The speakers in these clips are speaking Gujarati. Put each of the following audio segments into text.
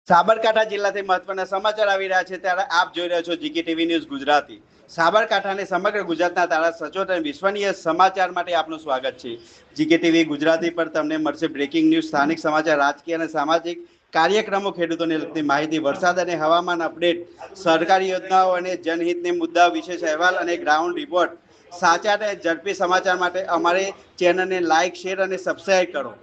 સાબરકાંઠા જિલ્લાથી મહત્વના સમાચાર આવી રહ્યા છે ત્યારે આપ જોઈ રહ્યા છો જીકે ટીવી ન્યૂઝ ગુજરાતી। સાબરકાંઠાને સમગ્ર ગુજરાતના તારા સચોટ અને વિશ્વનીય સમાચાર માટે આપનું સ્વાગત છે। જીકે ટીવી ગુજરાતી પર તમને મળશે બ્રેકિંગ ન્યૂઝ, સ્થાનિક સમાચાર, રાજકીય અને સામાજિક કાર્યક્રમો, ખેડૂતોને લગતી માહિતી, વરસાદ અને હવામાન અપડેટ, સરકારી યોજનાઓ અને જનહિતની મુદ્દાઓ, વિશેષ અહેવાલ અને ગ્રાઉન્ડ રિપોર્ટ। સાચા અને ઝડપી સમાચાર માટે અમારી ચેનલને લાઇક, શેર અને સબસ્ક્રાઇબ કરો।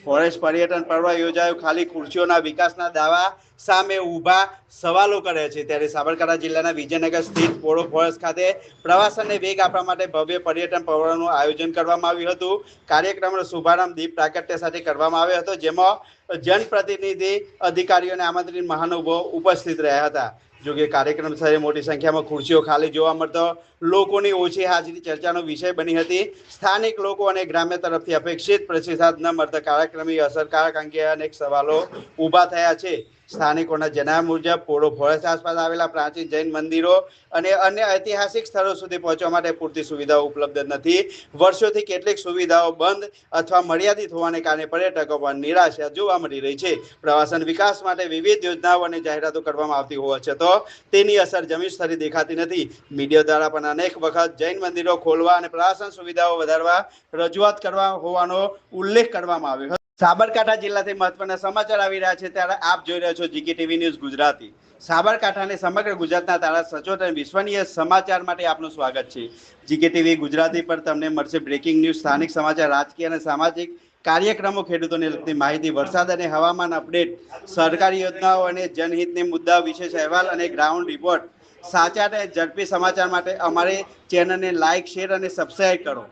ફોરેસ્ટ પર્યટન પર્વ યોજાયું, ખાલી ખુરશીઓના વિકાસના દાવા સામે ઊભા સવાલો કરે છે ત્યારે સાબરકાંઠા જિલ્લાના વિજયનગર સ્થિત પોળો ફોરેસ્ટ ખાતે પ્રવાસનને વેગ આપવા માટે ભવ્ય પર્યટન પર્વનું આયોજન કરવામાં આવ્યું હતું। કાર્યક્રમનો શુભારંભ દીપ પ્રાગટ્ય સાથે કરવામાં આવ્યો હતો, જેમાં જનપ્રતિનિધિ, અધિકારીઓને આમંત્રિત મહાનુભાવો ઉપસ્થિત રહ્યા હતા। જોકે કાર્યક્રમ સ્થળે મોટી સંખ્યામાં ખુરશીઓ ખાલી જોવા મળતો લોકોની ઓછી હાજરી ચર્ચાનો વિષય બની હતી। સ્થાનિક લોકો અને ગ્રામ્ય તરફથી અપેક્ષિત પ્રતિસાદ ન મળતા કાર્યક્રમની અસરકારક અંગે અનેક સવાલો ઊભા થયા છે। સ્થાનિકોના જણાવ્યા મુજબ પોળો ફોરેસ્ટ આસપાસ આવેલા પ્રાચીન જૈન મંદિરો અને અન્ય ઐતિહાસિક સ્થળો સુધી પહોંચવા માટે પૂરતી સુવિધાઓ ઉપલબ્ધ નથી। વર્ષોથી કેટલીક સુવિધાઓ બંધ અથવા મર્યાદિત હોવાને કારણે પર્યટકો પર નિરાશા જોવા મળી રહી છે। પ્રવાસન વિકાસ માટે વિવિધ યોજનાઓ અને જાહેરાતો કરવામાં આવતી હોવા છતાં તેની અસર જમીન સ્તરે દેખાતી નથી। મીડિયા દ્વારા પણ અનેક વખત જૈન મંદિરો ખોલવા અને પ્રવાસન સુવિધાઓ વધારવા રજૂઆત કરવા હોવાનો ઉલ્લેખ કરવામાં આવ્યો હતો। સાબરકાંઠા જિલ્લાથી મહત્વના સમાચાર આવી રહ્યા છે ત્યારે આપ જોઈ રહ્યા છો જીકે ટીવી ન્યૂઝ ગુજરાતી। સાબરકાંઠાને સમગ્ર ગુજરાતના તારા સચોટ અને વિશ્વનીય સમાચાર માટે આપનું સ્વાગત છે। જીકે ટીવી ગુજરાતી પર તમને મળશે બ્રેકિંગ ન્યૂઝ, સ્થાનિક સમાચાર, રાજકીય અને સામાજિક કાર્યક્રમો, ખેડૂતોને લગતી માહિતી, વરસાદ અને હવામાન અપડેટ, સરકારી યોજનાઓ અને જનહિતની મુદ્દાઓ, વિશેષ અહેવાલ અને ગ્રાઉન્ડ રિપોર્ટ। સાચા અને ઝડપી સમાચાર માટે અમારી ચેનલને લાઇક, શેર અને સબસ્ક્રાઇબ કરો।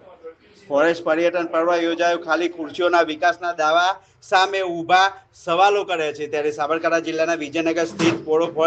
ફોરેસ્ટ પર્યટન પર્વ યોજાયું, ખાલી ખુરશીઓના વિકાસના દાવા સામે ઊભા સવાલો કરે છે ત્યારે સાબરકાંઠા જિલ્લાના વિજયનગર સ્થિત પોળો ફોરેસ્ટ